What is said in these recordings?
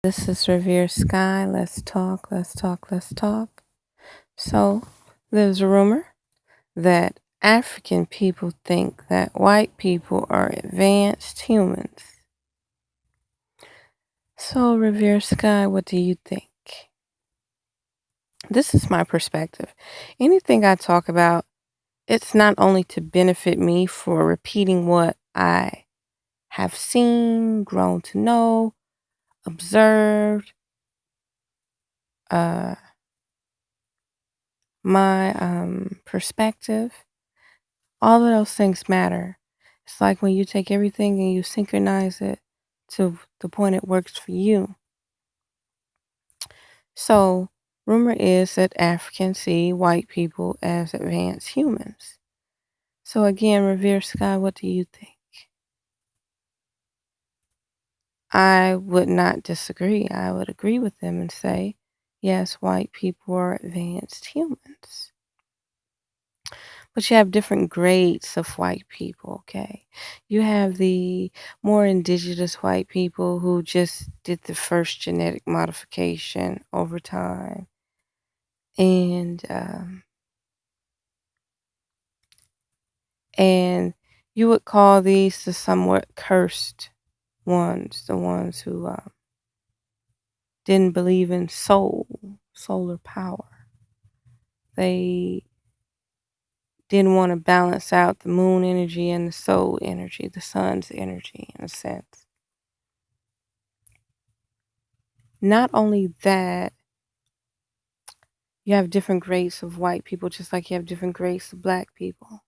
This is Revereskyesessence. Let's talk, let's talk, let's talk. So, there's a rumor that African people think that white people are advanced humans. So, Reveresky, what do you think? This is my perspective. Anything I talk about, it's not only to benefit me for repeating what I have seen, grown to know, observed, uh, my perspective. All of those things matter. It's like when you take everything and you synchronize it to the point it works for you. So, rumor is that Africans see white people as advanced humans. So, again, Reveresky, what do you think? I would not disagree. I would agree with them and say, yes, white people are advanced humans. But you have different grades of white people, okay? You have the more indigenous white people who just did the first genetic modification over time. And you would call these the somewhat cursed ones, the ones who didn't believe in solar power. They didn't want to balance out the moon energy and the soul energy, the sun's energy, in a sense. Not only that, you have different grades of white people, just like you have different grades of black people.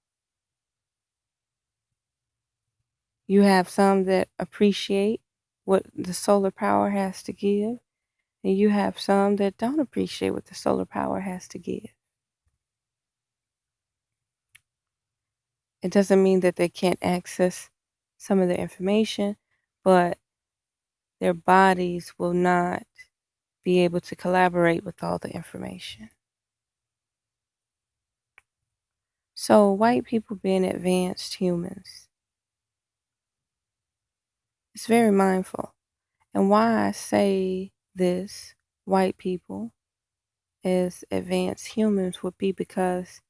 You have some that appreciate what the solar power has to give, and you have some that don't appreciate what the solar power has to give. It doesn't mean that they can't access some of the information, but their bodies will not be able to collaborate with all the information. So, white people being advanced humans, it's very mindful. And why I say this, white people as advanced humans, would be because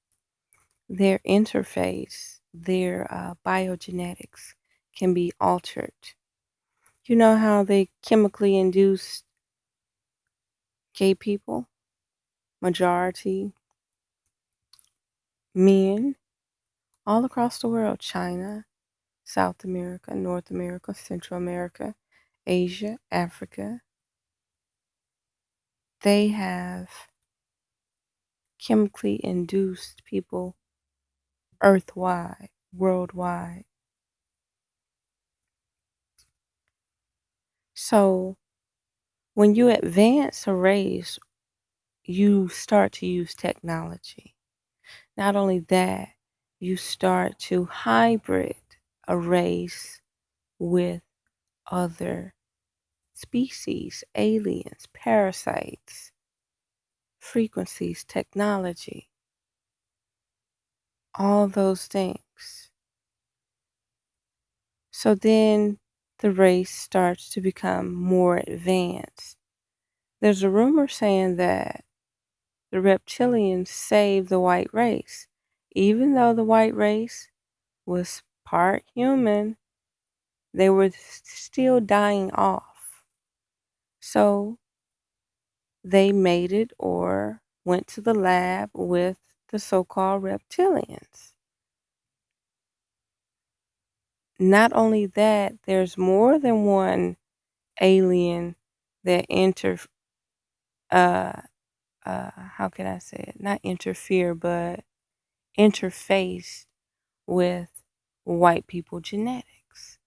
their interface, their biogenetics can be altered. You know how they chemically induce gay people, majority men, all across the world, China, South America, North America, Central America, Asia, Africa. They have chemically induced people earthwide, worldwide. So when you advance a race, you start to use technology. Not only that, you start to hybrid a race with other species, aliens, parasites, frequencies, technology, all those things. So then the race starts to become more advanced. There's a rumor saying that the reptilians saved the white race. Even though the white race was part human, they were still dying off. So they mated or went to the lab with the so-called reptilians. Not only that, there's more than one alien that how can I say it? Not interfere, but interface with white people genetics.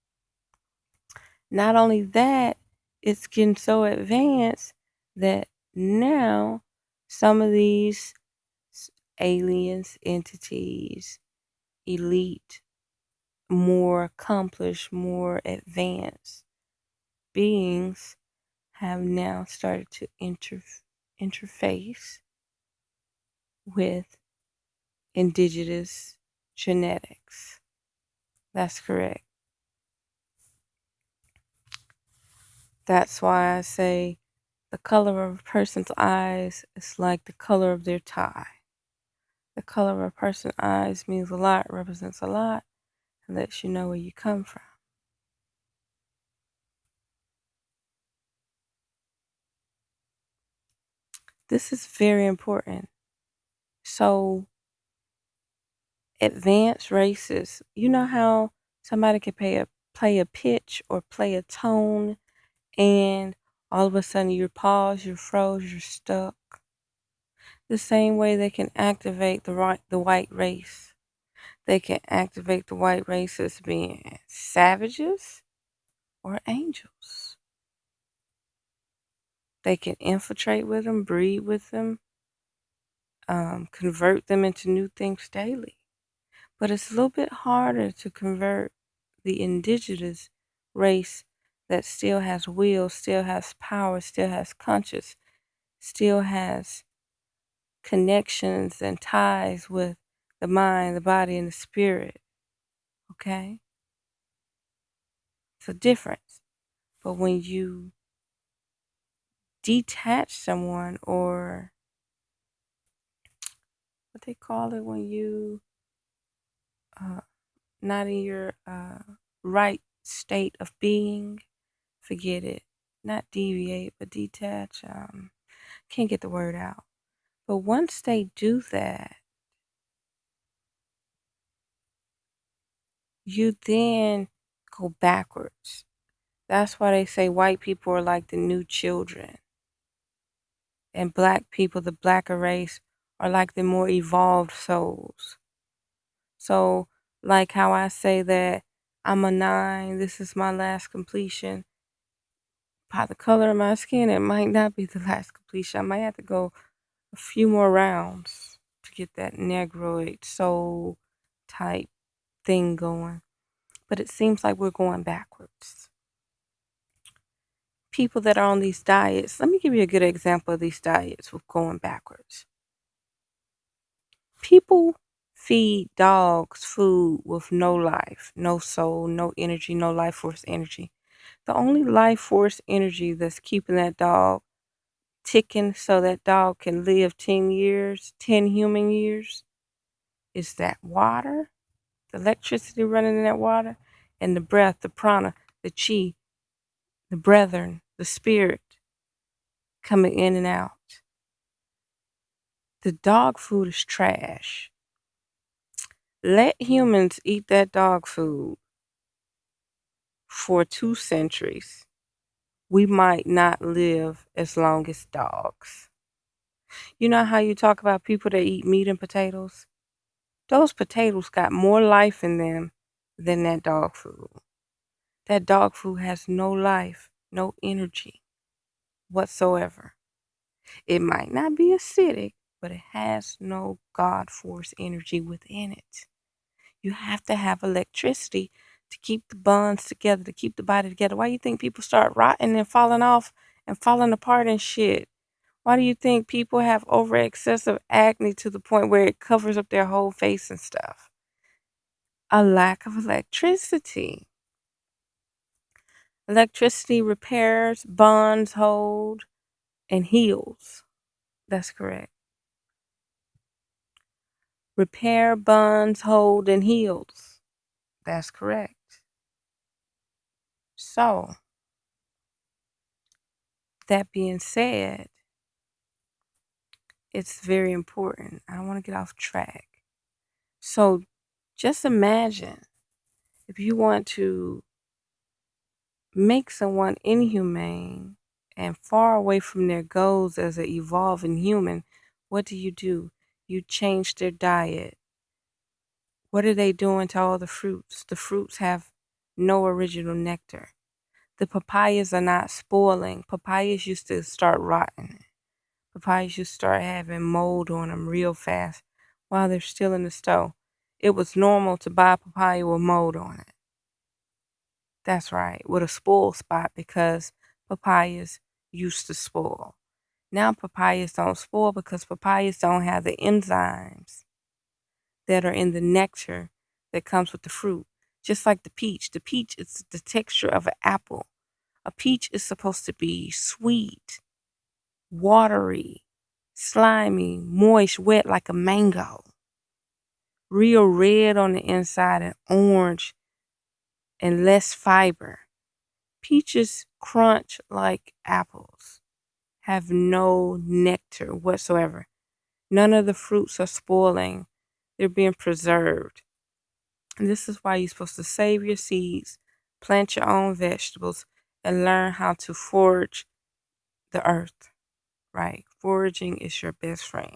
Not only that, it's getting so advanced that now some of these aliens, entities, elite, more accomplished, more advanced beings have now started to interface with indigenous genetics. That's correct. That's why I say the color of a person's eyes is like the color of their tie. The color of a person's eyes means a lot, represents a lot, and lets you know where you come from. This is very important. So, advanced races, you know how somebody can play a pitch or play a tone, and all of a sudden you're paused, you're froze, you're stuck. The same way they can activate the white race. They can activate the white race as being savages or angels. They can infiltrate with them, breed with them, convert them into new things daily. But it's a little bit harder to convert the indigenous race that still has will, still has power, still has conscience, still has connections and ties with the mind, the body, and the spirit. Okay? It's a difference. But when you detach someone, or what they call it when you uh, not in your right state of being, forget it. Not deviate, but detach. Can't get the word out. But once they do that, you then go backwards. That's why they say white people are like the new children, and black people, the blacker race, are like the more evolved souls. So, like how I say that I'm a 9, this is my last completion. By the color of my skin, it might not be the last completion. I might have to go a few more rounds to get that negroid soul type thing going. But it seems like we're going backwards. People that are on these diets, let me give you a good example of these diets with going backwards. People feed dogs food with no life, no soul, no energy, no life force energy. The only life force energy that's keeping that dog ticking so that dog can live 10 years, 10 human years, is that water, the electricity running in that water, and the breath, the prana, the chi, the brethren, the spirit coming in and out. The dog food is trash. Let humans eat that dog food for 2 centuries. We might not live as long as dogs. You know how you talk about people that eat meat and potatoes? Those potatoes got more life in them than that dog food. That dog food has no life, no energy whatsoever. It might not be acidic, but it has no God force energy within it. You have to have electricity to keep the bonds together, to keep the body together. Why do you think people start rotting and falling off and falling apart and shit? Why do you think people have over excessive acne to the point where it covers up their whole face and stuff? A lack of electricity. Electricity repairs, bonds, hold, and heals. That's correct. Repair, bonds, hold, and heals. That's correct. So, that being said, it's very important. I don't want to get off track. So, just imagine if you want to make someone inhumane and far away from their goals as an evolving human, what do? You change their diet. What are they doing to all the fruits? The fruits have no original nectar. The papayas are not spoiling. Papayas used to start rotting. Papayas used to start having mold on them real fast while they're still in the store. It was normal to buy a papaya with mold on it. That's right, with a spoil spot, because papayas used to spoil. Now papayas don't spoil because papayas don't have the enzymes that are in the nectar that comes with the fruit. Just like the peach. The peach is the texture of an apple. A peach is supposed to be sweet, watery, slimy, moist, wet like a mango. Real red on the inside and orange and less fiber. Peaches crunch like apples, have no nectar whatsoever. None of the fruits are spoiling. They're being preserved. And this is why you're supposed to save your seeds, plant your own vegetables, and learn how to forage the earth, right? Foraging is your best friend.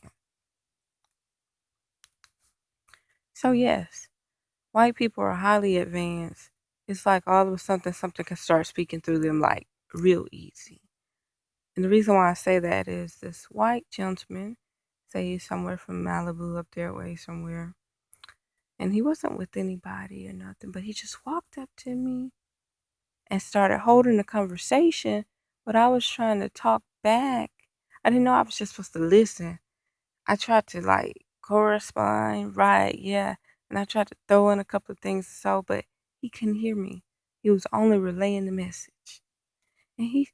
So yes, white people are highly advanced. It's like all of a sudden something can start speaking through them like real easy. And the reason why I say that is this white gentleman, say he's somewhere from Malibu up there way somewhere, and he wasn't with anybody or nothing, but he just walked up to me and started holding a conversation, but I was trying to talk back. I didn't know I was just supposed to listen. I tried to like correspond, right, yeah, and I tried to throw in a couple of things so, but he couldn't hear me. He was only relaying the message. And he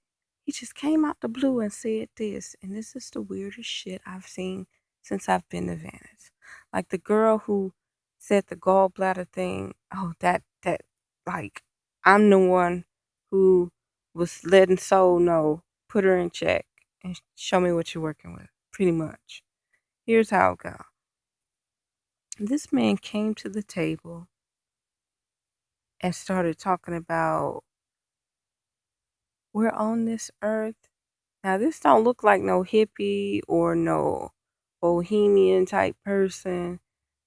just came out the blue and said this, and this is the weirdest shit I've seen since I've been to Venice. Like the girl who said the gallbladder thing, oh that like I'm the one who was letting Soul know, put her in check and show me what you're working with, pretty much. Here's how it goes. This man came to the table and started talking about we're on this earth. Now this don't look like no hippie or no bohemian type person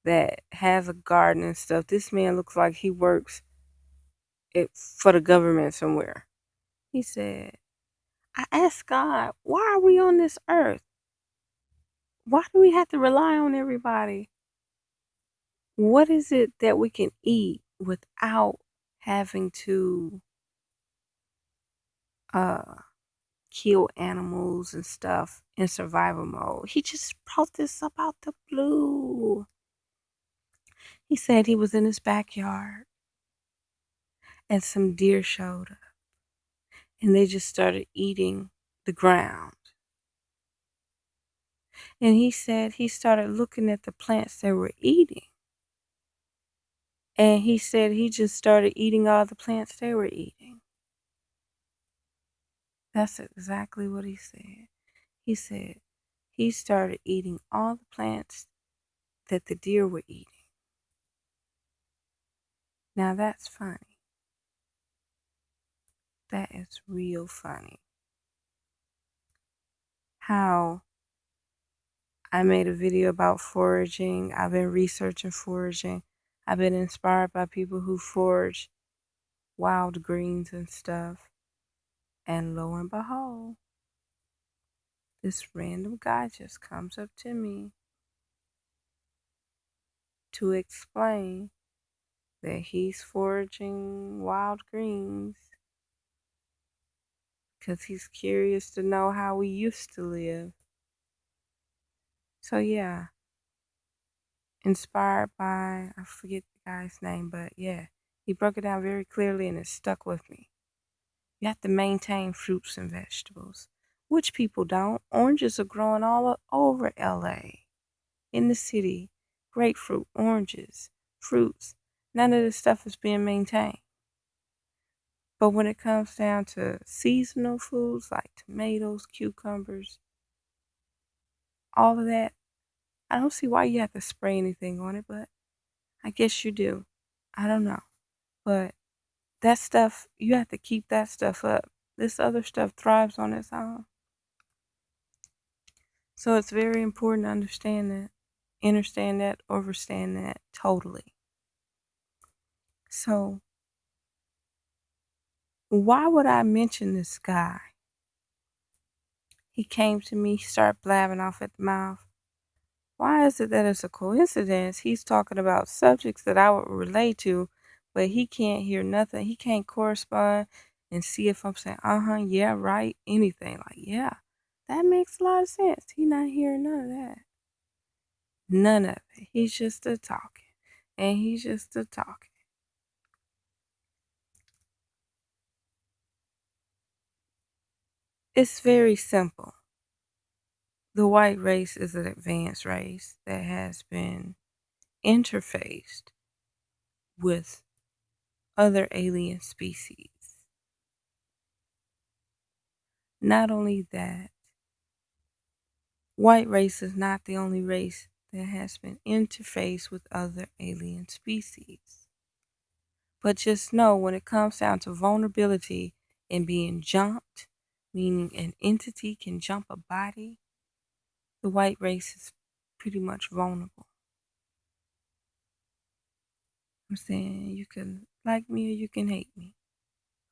that has a garden and stuff. This man looks like he works for the government somewhere. He said, I asked God, why are we on this earth? Why do we have to rely on everybody? What is it that we can eat without having to kill animals and stuff in survival mode? He just brought this up out the blue. He said he was in his backyard and some deer showed up and they just started eating the ground. And he said he started looking at the plants they were eating. And he said he just started eating all the plants they were eating. That's exactly what he said. He said he started eating all the plants that the deer were eating. Now that's funny. That is real funny. How I made a video about foraging. I've been researching foraging. I've been inspired by people who forage wild greens and stuff. And lo and behold, this random guy just comes up to me to explain that he's foraging wild greens because he's curious to know how we used to live. So yeah, inspired by, I forget the guy's name, but yeah, he broke it down very clearly and it stuck with me. You have to maintain fruits and vegetables, which people don't. Oranges are growing all over LA, in the city. Grapefruit, oranges, fruits. None of this stuff is being maintained. But when it comes down to seasonal foods like tomatoes, cucumbers, all of that, I don't see why you have to spray anything on it, but I guess you do. I don't know. But that stuff, you have to keep that stuff up. This other stuff thrives on its own. So it's very important to understand that, understand that totally. So why would I mention this guy? He came to me, started blabbing off at the mouth. Why is it that it's a coincidence? He's talking about subjects that I would relate to, but he can't hear nothing. He can't correspond and see if I'm saying, yeah, right, anything. Like, yeah, that makes a lot of sense. He not hearing none of that. None of it. He's just a talking. And he's just a talking. It's very simple. The white race is an advanced race that has been interfaced with other alien species. Not only that, white race is not the only race that has been interfaced with other alien species. But just know when it comes down to vulnerability and being jumped, meaning an entity can jump a body, the white race is pretty much vulnerable. I'm saying you can like me or you can hate me.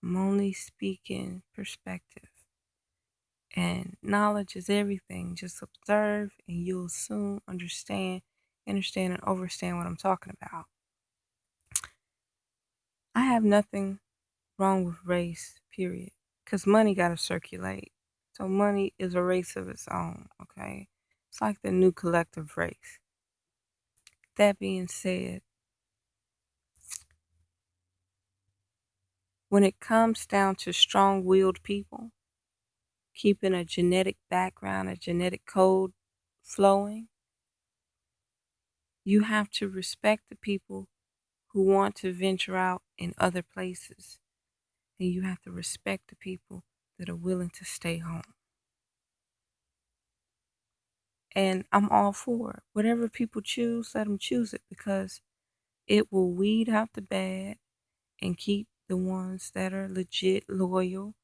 I'm only speaking perspective. And knowledge is everything. Just observe and you'll soon understand and overstand what I'm talking about. I have nothing wrong with race, period. Because money got to circulate. So money is a race of its own, okay? It's like the new collective race. That being said, when it comes down to strong-willed people, keeping a genetic background, a genetic code flowing, you have to respect the people who want to venture out in other places. And you have to respect the people that are willing to stay home. And I'm all for it. Whatever people choose, let them choose it because it will weed out the bad and keep the ones that are legit, loyal,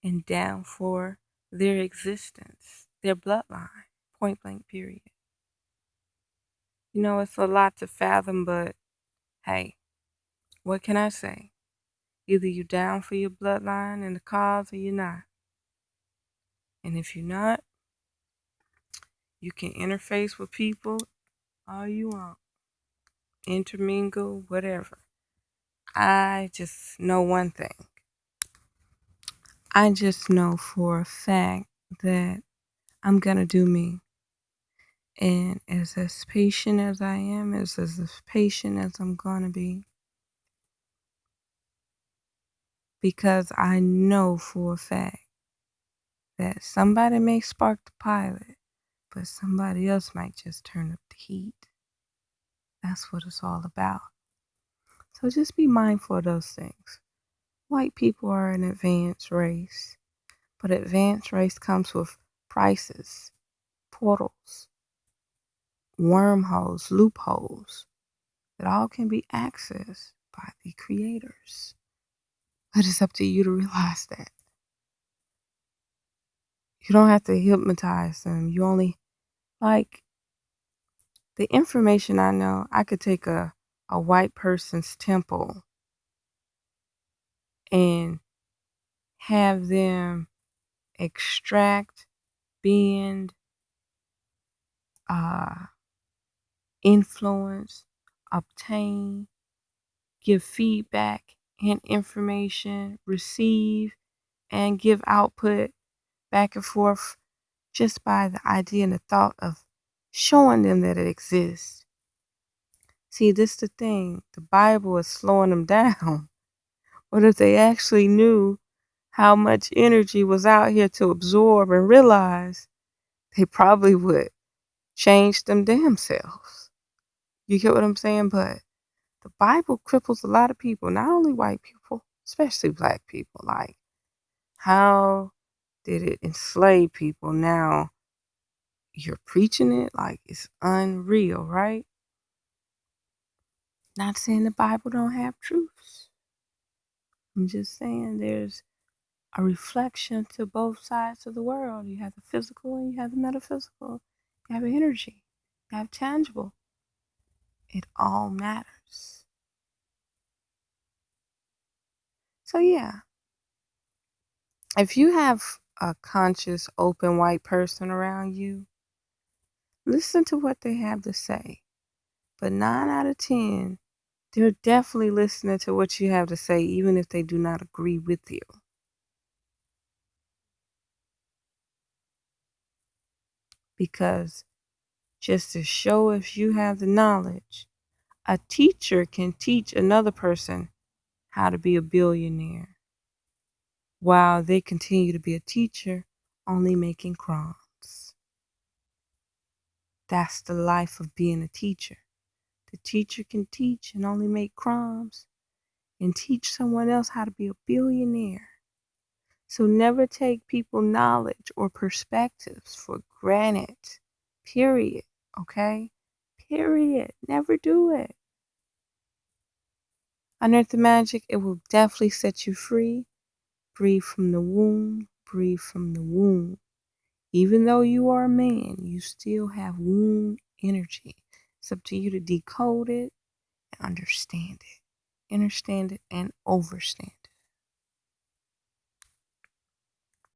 and down for their existence, their bloodline, point blank, period. You know, it's a lot to fathom, but hey, what can I say? Either you're down for your bloodline and the cause or you're not. And if you're not, you can interface with people all you want, intermingle, whatever. I just know one thing. I just know for a fact that I'm going to do me. And as patient as I am, as patient as I'm going to be. Because I know for a fact that somebody may spark the pilot, but somebody else might just turn up the heat. That's what it's all about. So just be mindful of those things. White people are an advanced race, but advanced race comes with prices, portals, wormholes, loopholes that all can be accessed by the creators. But it's up to you to realize that. You don't have to hypnotize them. You only, like, the information I know, I could take a white person's temple and have them extract, bend, influence, obtain, give feedback and information, receive, and give output back and forth just by the idea and the thought of showing them that it exists. See, this is the thing. The Bible is slowing them down. What if they actually knew how much energy was out here to absorb and realize, they probably would change them damn selves. You get what I'm saying? But the Bible cripples a lot of people, not only white people, especially black people. Like, how did it enslave people? Now you're preaching it like it's unreal, right? Not saying the Bible don't have truths. I'm just saying there's a reflection to both sides of the world. You have the physical and you have the metaphysical. You have energy. You have tangible. It all matters. So yeah, if you have a conscious, open white person around you, listen to what they have to say. But 9 out of 10, they're definitely listening to what you have to say, even if they do not agree with you. Because just to show if you have the knowledge, a teacher can teach another person how to be a billionaire. while they continue to be a teacher, only making crumbs. That's the life of being a teacher. The teacher can teach and only make crumbs and teach someone else how to be a billionaire. So never take people's knowledge or perspectives for granted. Period. Okay? Period. Never do it. Unearth the magic. It will definitely set you free. Breathe from the womb. Breathe from the womb. Even though you are a man, you still have womb energy. It's up to you to decode it and understand it. Understand it and overstand it.